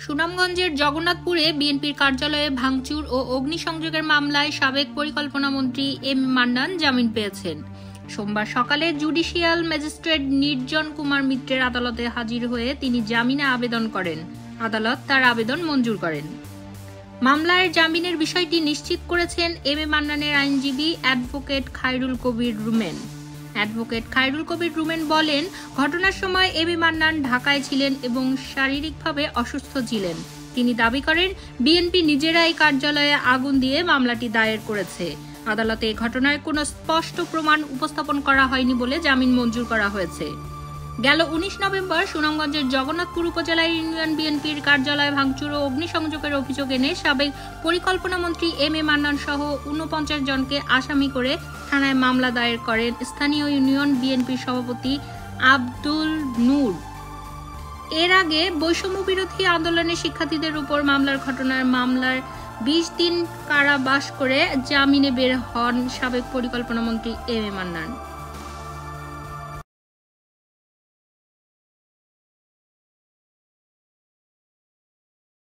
সুনামগঞ্জের জগন্নাথপুরে বিএনপির কার্যালয়ে ভাঙচুর ও অগ্নিসংযোগের মামলায় সাবেক পরিকল্পনামন্ত্রী এম মান্নান জামিন পেয়েছেন। সোমবার সকালে জুডিশিয়াল ম্যাজিস্ট্রেট নির্জন কুমার মিত্রের আদালতে হাজির হয়ে তিনি জামিনে আবেদন করেন। আদালত তার আবেদন মঞ্জুর করেন। মামলার জামিনের বিষয়টি নিশ্চিত করেছেন এম এ মান্নানের আইনজীবী অ্যাডভোকেট খায়রুল কবির রুমেন। অ্যাডভোকেট খায়রুল কবির রুমেন বলেন, ঘটনার সময় এম এ মান্নান ঢাকায় ছিলেন এবং শারীরিকভাবে অসুস্থ ছিলেন। তিনি দাবি করেন, বিএনপি নিজেরাই কার্যালয়ে আগুন দিয়ে মামলাটি দায়ের করেছে। আদালতে ঘটনার কোনো স্পষ্ট প্রমাণ উপস্থাপন করা হয়নি বলে জামিন মঞ্জুর করা হয়েছে। গেল 19 নভেম্বর সুনামগঞ্জের জগন্নাথপুর উপজেলা ইউনিয়ন বিএনপির কার্যালয় ভাঙচুর ও অগ্নিসংযোগের অভিযোগ এনে সাবেক পরিকল্পনামন্ত্রী এম এ মান্নান সহ 49 জনকে আসামি করে থানায় মামলা দায়ের করেন স্থানীয় ইউনিয়ন বিএনপির সভাপতি আব্দুল নূর। এর আগে বৈষম্য বিরোধী আন্দোলনের শিক্ষার্থীদের উপর মামলার 20 দিন কারাবাস করে জামিনে বের হন সাবেক পরিকল্পনামন্ত্রী এম এ মান্নান।